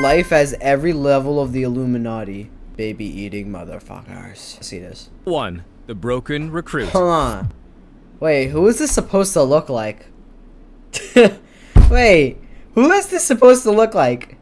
life as every level of the Illuminati. Baby eating motherfuckers. Let's see this. 1. The broken recruit. Hold on. Wait, who is this supposed to look like? Wait, who is this supposed to look like?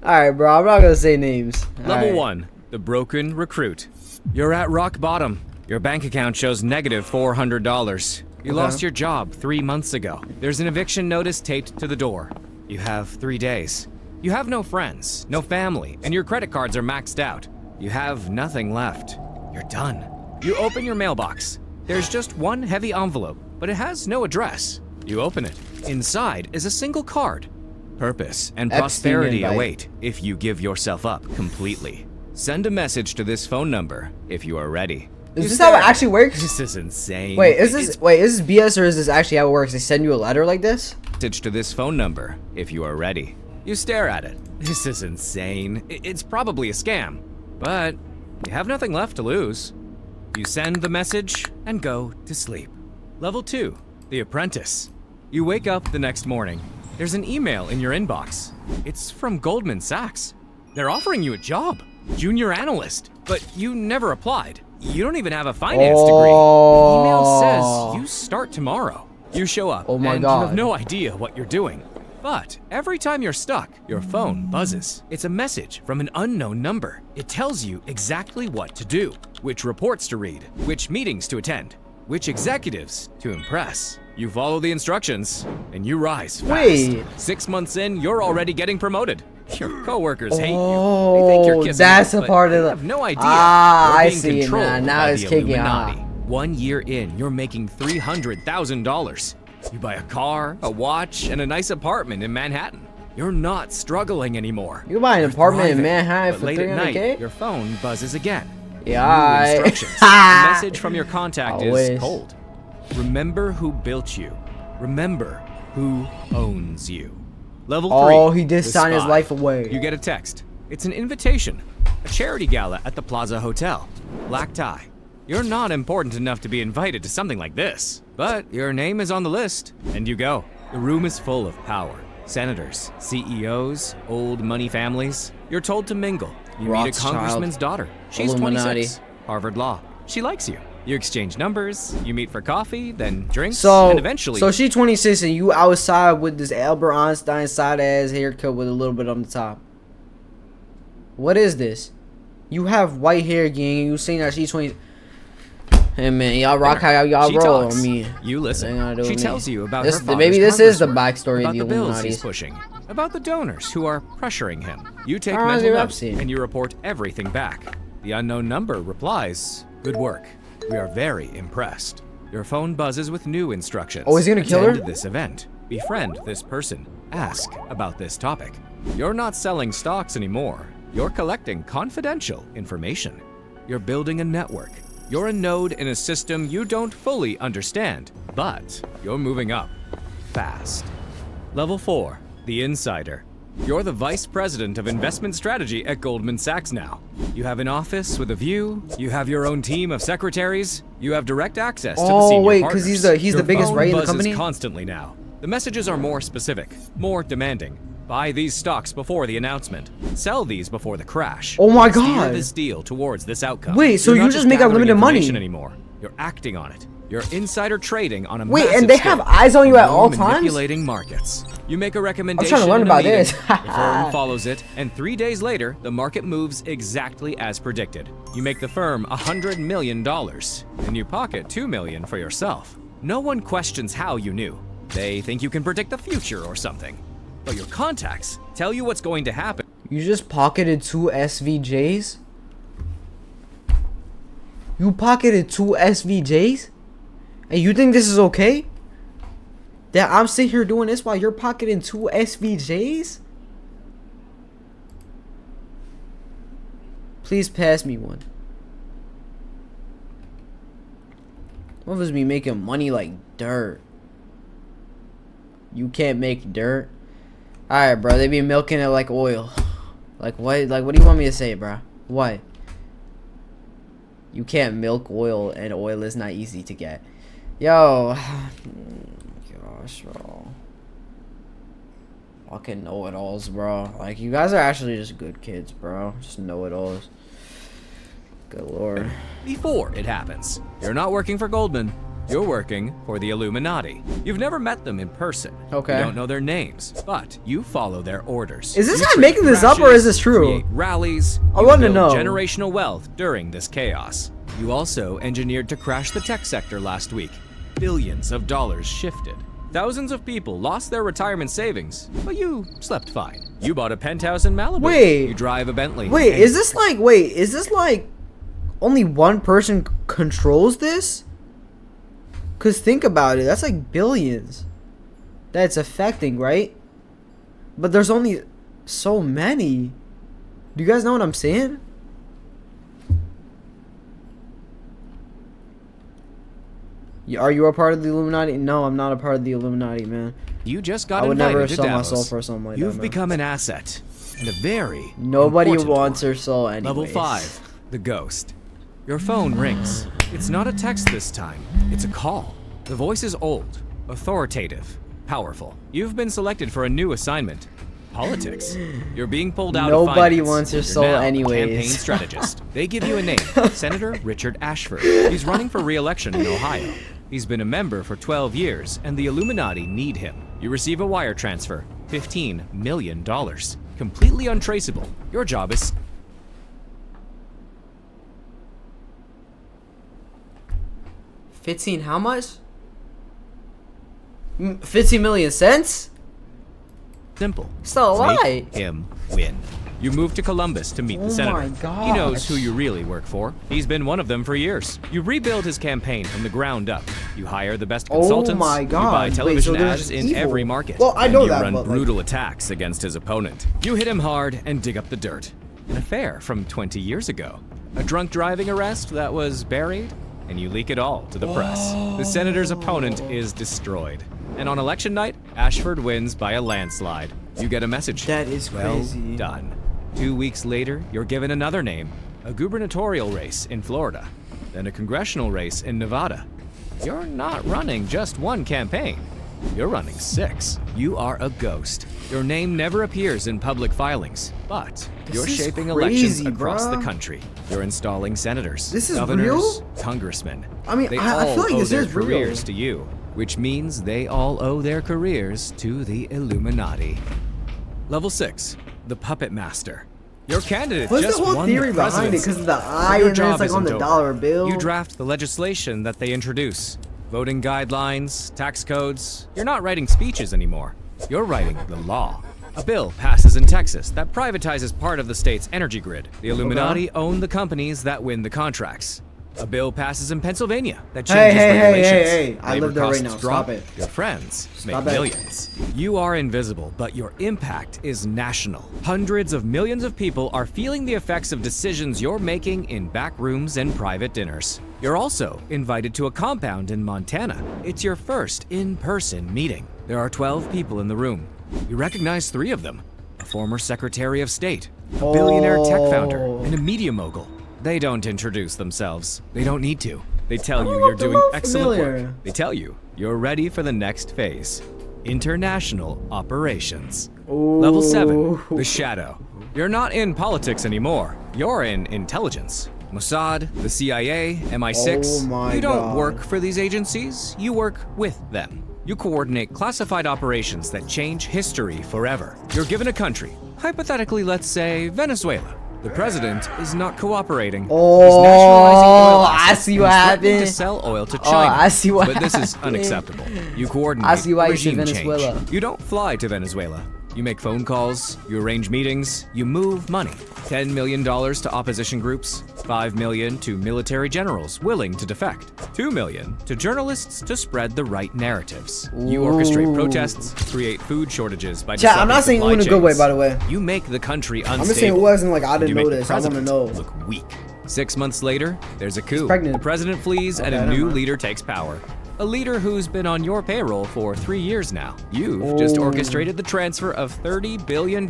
Alright, bro, I'm not gonna say names. Level 1. The broken recruit. You're at rock bottom. Your bank account shows negative $400. You lost your job 3 months ago. There's an eviction notice taped to the door. You have 3 days. You have no friends, no family, and your credit cards are maxed out. You have nothing left. You're done. You open your mailbox. There's just one heavy envelope, but it has no address. You open it. Inside is a single card. Purpose and prosperity await if you give yourself up completely. Send a message to this phone number if you are ready. Is this how it actually works? This is insane. Wait, is this BS or is this actually how it works? They send you a letter like this? Message to this phone number if you are ready. You stare at it. This is insane. It's probably a scam, but you have nothing left to lose. You send the message and go to sleep. Level 2, The Apprentice. You wake up the next morning. There's an email in your inbox. It's from Goldman Sachs. They're offering you a job, junior analyst, but you never applied. You don't even have a finance degree. The email says you start tomorrow. You show up and you have no idea what you're doing. But every time you're stuck, your phone buzzes. It's a message from an unknown number. It tells you exactly what to do, which reports to read, which meetings to attend, which executives to impress. You follow the instructions, and you rise fast. Wait. 6 months in, you're already getting promoted. Your coworkers hate you. They think you're kissing that's up, a part of they the. have no idea. I being see it now. Now it's kicking off. off. 1 year in, you're making $300,000. You buy a car, a watch, and a nice apartment in Manhattan. You're not struggling anymore. You buy an apartment in Manhattan but for late at night, $300K? your phone buzzes again. Yeah. New instructions. The message from your contact is cold. Remember who built you. Remember who owns you. Level 3. Oh, he did sign his Spy. life away. You get a text. It's an invitation. A charity gala at the Plaza Hotel. Black tie. You're not important enough to be invited to something like this. But your name is on the list, and you go. The room is full of power. Senators, CEOs, old money families. You're told to mingle. You meet a congressman's daughter. She's Illuminati. 26. Harvard Law. She likes you. You exchange numbers, you meet for coffee, then drinks, So, and eventually... So she 26 and you outside with this Albert Einstein side-ass haircut with a little bit on the top. What is this? You have white hair, gang, and you saying that she's 20... Hey, man, y'all rock how y'all roll. Talks. I mean... You listen. She tells you about her father's maybe this is the Congresswork, backstory about of the the bills Illuminati. he's pushing, about the donors who are pressuring him. You take Oh, mental I've notes, seen. and you report everything back. The unknown number replies, "Good work. We are very impressed." Your phone buzzes with new instructions. Oh, is he gonna kill her? Attend this event. Befriend this person. Ask about this topic. You're not selling stocks anymore. You're collecting confidential information. You're building a network. You're a node in a system you don't fully understand, but you're moving up fast. Level 4, The Insider. You're the Vice President of Investment Strategy at Goldman Sachs now. You have an office with a view, you have your own team of secretaries, you have direct access to the senior wait, partners. because he's the biggest phone right in the buzzes company? Constantly now. The messages are more specific, more demanding. Buy these stocks before the announcement. Sell these before the crash. Oh my Steer God. this deal towards this outcome. Wait, so You're you not just make gathering unlimited money? information anymore. You're acting on it. You're insider trading on a Wait, massive and they scale. have eyes on you at all times? Manipulating markets. You make a recommendation. I'm trying to learn in a about meeting. this. The firm follows it, and 3 days later, the market moves exactly as predicted. You make the firm $100 million, and you pocket $2 million for yourself. No one questions how you knew. They think you can predict the future or something. But your contacts tell you what's going to happen. You just pocketed 2 SVJs? You pocketed 2 SVJs? And you think this is okay? That I'm sitting here doing this while you're pocketing 2 SVJs? Please pass me one. What was me making money like dirt? You can't make dirt. Alright, bro. They be milking it like oil. Like what? Like what do you want me to say, bro? What? You can't milk oil, and oil is not easy to get. Yo. Gosh, bro. Fucking know-it-alls, bro. Like, you guys are actually just good kids, bro. Just know-it-alls. Good lord. Before it happens, you're not working for Goldman. You're working for the Illuminati. You've never met them in person. Okay. You don't know their names, but you follow their orders. Is this You guy create making this up, or is this true? create rallies. I You want to build know. generational wealth during this chaos. You also engineered to crash the tech sector last week. Billions of dollars shifted. Thousands of people lost their retirement savings, but you slept fine. You bought a penthouse in Malibu. Wait. You drive a Bentley. Wait, and- is this like only one person controls this? Cause think about it, that's like billions that's affecting, right? But there's only so many. Do you guys know what I'm saying? Are you a part of the Illuminati? No, I'm not a part of the Illuminati, man. You just got I would invited never to sell my Davos. soul for something like that, You've man. become an asset and a very Nobody important wants one. her soul anyways. Level 5, the ghost. Your phone rings. It's not a text this time. It's a call. The voice is old, authoritative, powerful. You've been selected for a new assignment. Politics. You're being pulled out of Nobody finance. wants your You're soul now a anyways. campaign strategist. They give you a name, Senator Richard Ashford. He's running for re-election in Ohio. He's been a member for 12 years, and the Illuminati need him. You receive a wire transfer, $15 million. Completely untraceable. Your job is 15 how much? 15 million cents? simple. Still a lie. Make him win. You move to Columbus to meet Oh the senator. my He knows gosh. who you really work for. He's been one of them for years. You rebuild his campaign from the ground up. You hire the best Oh consultants. my You God. buy Wait, television so they're ads just in evil. every market. Well, I and know you that, run but, like- brutal attacks against his opponent. You hit him hard and dig up the dirt. An affair from 20 years ago. A drunk driving arrest that was buried, and you leak it all to the press. The senator's opponent is destroyed. And on election night, Ashford wins by a landslide. You get a message. That is crazy. Well done. 2 weeks later, you're given another name, a gubernatorial race in Florida, then a congressional race in Nevada. You're not running just one campaign. You're running 6. You are a ghost. Your name never appears in public filings, but you're is shaping crazy, elections across the bruh. country. You're installing senators, This is governors, real? congressmen. I mean, they I all feel like owe this their is real. careers to you, which means they all owe their careers to the Illuminati. Level 6, the Puppet Master. Your candidate What's just the whole won theory the behind it? presidency. Because of the But eye your and then job it's like on isn't the over. dollar bill. You draft the legislation that they introduce. Voting guidelines, tax codes. You're not writing speeches anymore. You're writing the law. A bill passes in Texas that privatizes part of the state's energy grid. The Illuminati own the companies that win the contracts. A bill passes in Pennsylvania that Hey, changes hey, hey, regulations. hey, hey. I Labor live there right costs now. drop, Stop it. Your friends Stop make it. millions. You are invisible, but your impact is national. Hundreds of millions of people are feeling the effects of decisions you're making in back rooms and private dinners. You're also invited to a compound in Montana. It's your first in-person meeting. There are 12 people in the room. You recognize 3 of them. A former Secretary of State, a billionaire tech founder, and a media mogul. They don't introduce themselves. They don't need to. They tell you you're doing excellent work. They tell you you're ready for the next phase. International operations. Level 7, the Shadow. You're not in politics anymore. You're in intelligence. Mossad, the CIA, MI6. Oh my You don't God. work for these agencies, you work with them. You coordinate classified operations that change history forever. You're given a country, hypothetically, let's say Venezuela. The president is not cooperating. He's nationalizing oil Oh, I assets see and what is threatening happened. to sell oil to Oh, China. I see what But this is happened. unacceptable. You coordinate I see why you said regime Venezuela. change. You don't fly to Venezuela. You make phone calls, you arrange meetings, you move money. $10 million to opposition groups, $5 million to military generals willing to defect, $2 million to journalists to spread the right narratives. You orchestrate Ooh. protests, create food shortages by Chat, I'm disrupting not saying supply ooh in a good way, chains. by the way. You make the country unstable. I'm just saying it wasn't like I And didn't you know make the this. I want to president know. look weak. 6 months later, there's a coup. pregnant. The president flees and Okay, a never new mind. leader takes power. A leader who's been on your payroll for 3 years now. You've just orchestrated the transfer of $30 billion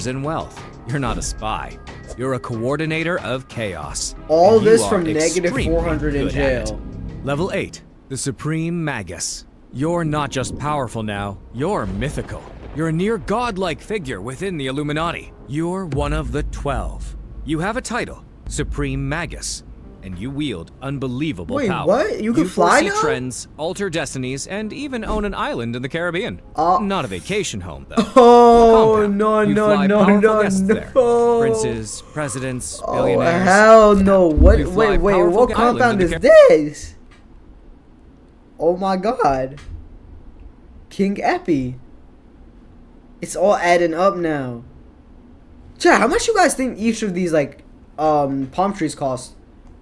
in wealth. You're not a spy. You're a coordinator of chaos. All And you this are from negative extremely 400 in good at jail. it. Level 8, the Supreme Magus. You're not just powerful now, you're mythical. You're a near godlike figure within the Illuminati. You're one of the 12. You have a title, Supreme Magus, and you wield unbelievable Wait, power. what? You can fly foresee now? trends, alter destinies, and even own an island in the Caribbean. Not a vacation home, though. Oh, A compound. no, You no, fly no, powerful no, guests no. there. Princes, presidents, Oh, billionaires. hell no. What? You fly Wait, powerful what island compound in is the this? Oh my god. King Epi. It's all adding up now. Chat, how much you guys think each of these, like, palm trees cost?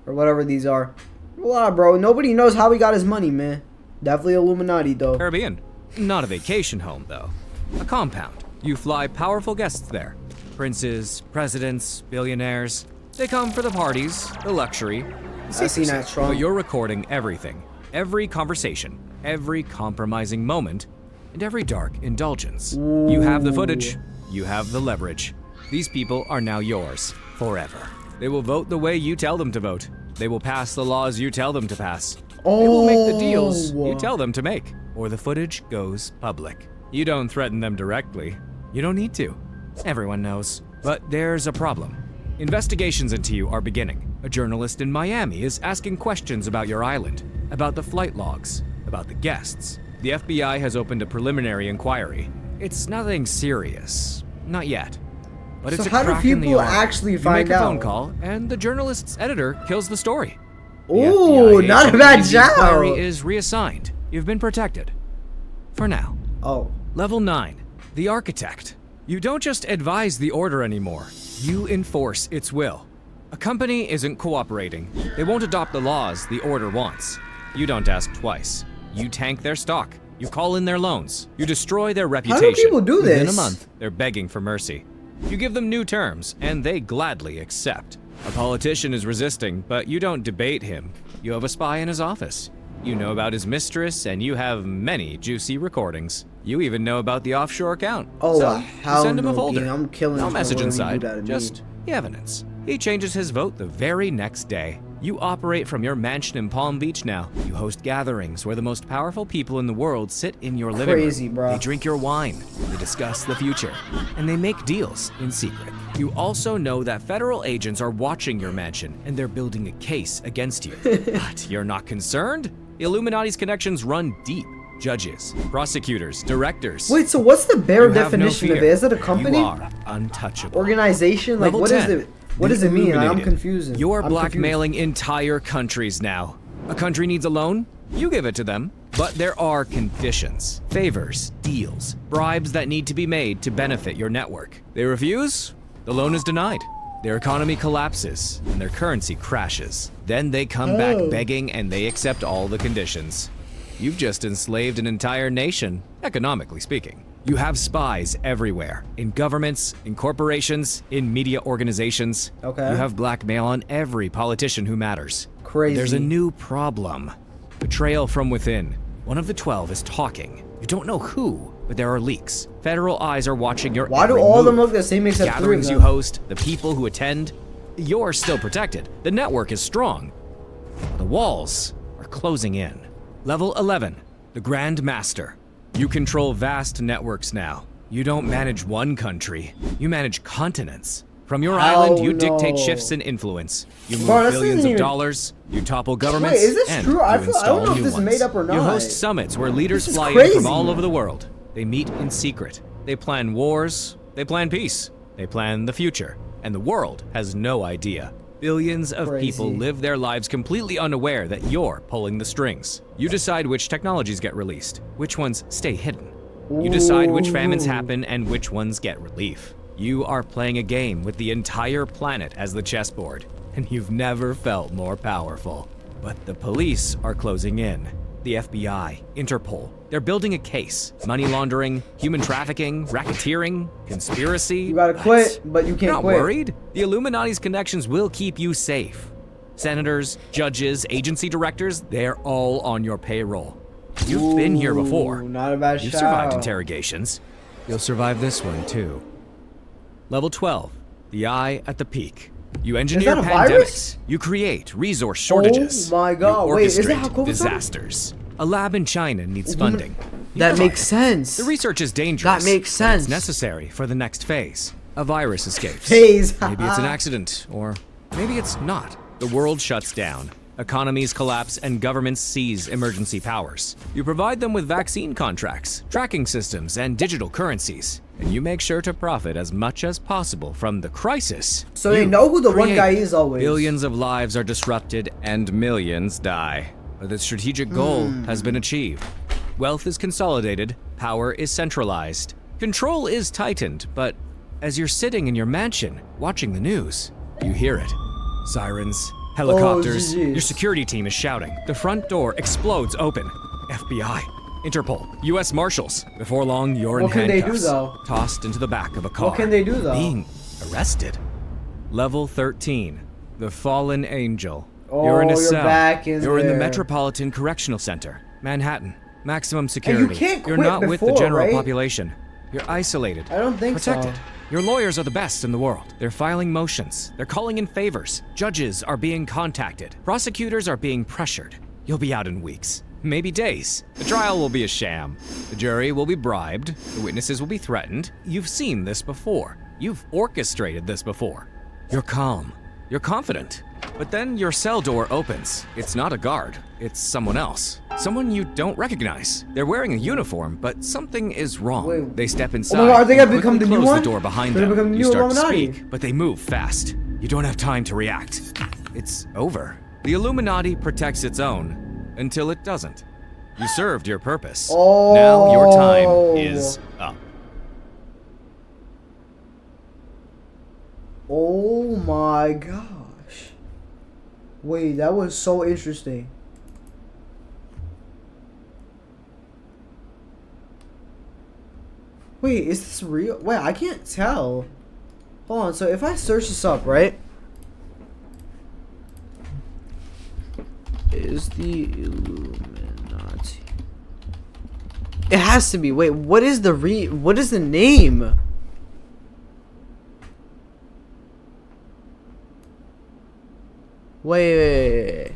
Or whatever these are. A lot, bro. Nobody knows how he got his money, man. Definitely Illuminati, though. Caribbean. Not a vacation home, though. A compound. You fly powerful guests there. Princes, presidents, billionaires. They come for the parties, the luxury, the I seen secrecy. that, Trump. But you're recording everything. Every conversation, every compromising moment, and every dark indulgence. You have the footage. You have the leverage. These people are now yours, forever. They will vote the way you tell them to vote. They will pass the laws you tell them to pass. They will make the deals you tell them to make, or the footage goes public. You don't threaten them directly. You don't need to. Everyone knows. But there's a problem. Investigations into you are beginning. A journalist in Miami is asking questions about your island, about the flight logs, about the guests. The FBI has opened a preliminary inquiry. It's nothing serious. Not yet. But it's So a how do crack in the people armor. actually You find make a phone out? call, and the journalist's editor kills the story. The Ooh, FBI not a agent bad believes the inquiry job. is reassigned. You've been protected. For now. Oh. Level 9. The Architect. You don't just advise the order anymore. You enforce its will. A company isn't cooperating. They won't adopt the laws the order wants. You don't ask twice. You tank their stock. You call in their loans. You destroy their reputation. people do Within a this? month, they're begging for mercy. You give them new terms, and they gladly accept. A politician is resisting, but you don't debate him. You have a spy in his office. You know about his mistress, and you have many juicy recordings. You even know about the offshore account. Oh, So, you hell send him a no, folder. Dean. I'm killing No this message whenever you inside, do that to me. just the evidence. He changes his vote the very next day. You operate from your mansion in Palm Beach now. You host gatherings where the most powerful people in the world sit in your living room. Crazy, bro. They drink your wine, they discuss the future, and they make deals in secret. You also know that federal agents are watching your mansion, and they're building a case against you. But you're not concerned? The Illuminati's connections run deep. Judges, prosecutors, directors. Wait, so what's the bare You have no definition of it? fear. Is it a company? You are untouchable. Organization? Like, Level what is 10, it? What the does it mean? I'm Illuminated. confused. You're I'm blackmailing entire countries now. A country needs a loan? You give it to them. But there are conditions, favors, deals, bribes that need to be made to benefit your network. They refuse? The loan is denied. Their economy collapses and their currency crashes. Then they come back begging and they accept all the conditions. You've just enslaved an entire nation, economically speaking. You have spies everywhere, in governments, in corporations, in media organizations. Okay. You have blackmail on every politician who matters. Crazy. There's a new problem. Betrayal from within. One of the 12 is talking. You don't know who, but there are leaks. Federal eyes are watching your Why do every all of them move. look the same except three of Gatherings you them? host, the people who attend, you're still protected. The network is strong. The walls are closing in. Level 11, the Grand Master. You control vast networks now. You don't manage one country, you manage continents. From your Hell island, you dictate no. shifts in influence. You move Bro, this billions isn't of even- dollars, you topple governments, Wait, is this and true? you I don't install know if new this is ones. made up or You not. host summits where leaders This is fly in crazy. from all over the world. They meet in secret. They plan wars, they plan peace, they plan the future, and the world has no idea. Billions of people Crazy. live their lives completely unaware that you're pulling the strings. You decide which technologies get released, which ones stay hidden. You decide which famines Ooh. happen and which ones get relief. You are playing a game with the entire planet as the chessboard, and you've never felt more powerful. But the police are closing in. The FBI, Interpol, they're building a case. Money laundering, human trafficking, racketeering, conspiracy. You gotta quit, but you can't Not quit. worried? The Illuminati's connections will keep you safe. Senators, judges, agency directors, they're all on your payroll. You've been here before. Ooh, not a bad You've shout. survived interrogations. You'll survive this one too. Level 12, the Eye at the Peak. You engineer that a pandemics. virus? You create resource shortages. Oh my God, You wait, is that orchestrate how COVID started? disasters. A lab in China needs funding. That makes sense. The research is dangerous. That makes but sense. It's necessary for the next phase. A virus escapes. Phase. Maybe it's an accident, or maybe it's not. The world shuts down. Economies collapse and governments seize emergency powers. You provide them with vaccine contracts, tracking systems, and digital currencies. And you make sure to profit as much as possible from the crisis. So they know who the one create. guy is always. Billions of lives are disrupted and millions die. But the strategic goal has been achieved. Wealth is consolidated, power is centralized. Control is tightened, but as you're sitting in your mansion watching the news, you hear it. Sirens, helicopters, your security team is shouting. The front door explodes open. FBI, Interpol, U.S. Marshals. Before long, you're in handcuffs. What can they do, though? Tossed into the back of a car. What can they do, though? Being arrested. Level 13, the fallen angel. Oh, You're in a you're cell. back in You're in the there. Metropolitan Correctional Center, Manhattan. Maximum security. can't You're quit not with the before, general right? population. You're isolated. I don't think so. Protected. Your lawyers are the best in the world. They're filing motions. They're calling in favors. Judges are being contacted. Prosecutors are being pressured. You'll be out in weeks, maybe days. The trial will be a sham. The jury will be bribed. The witnesses will be threatened. You've seen this before. You've orchestrated this before. You're calm. You're confident. But then your cell door opens. It's not a guard. It's someone else. Someone you don't recognize. They're wearing a uniform, but something is wrong. Wait. They step inside. Oh my God, are they gonna and become quickly the new close one? the door behind They're them. gonna become the You new start to Illuminati. speak, but they move fast. You don't have time to react. It's over. The Illuminati protects its own until it doesn't. You served your purpose. Oh. Now your time is up. Oh my gosh. Wait, that was so interesting. Wait, is this real? Wait, I can't tell. Hold on, so if I search this up, right? Is the Illuminati? It has to be. Wait, what is the name? Wait.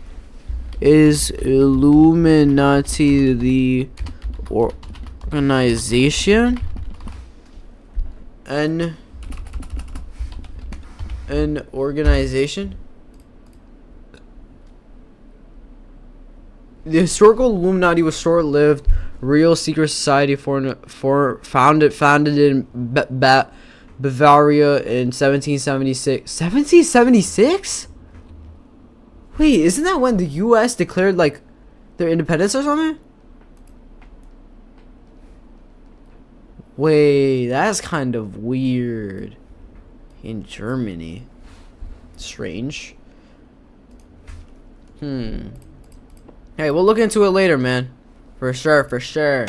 Is Illuminati the organization? An organization? The historical Illuminati was short-lived. Real secret society founded in Bavaria in 1776. 1776? Wait, isn't that when the U.S. declared like their independence or something? Wait, that's kind of weird. In Germany. Strange. Hey, we'll look into it later, man. For sure, for sure.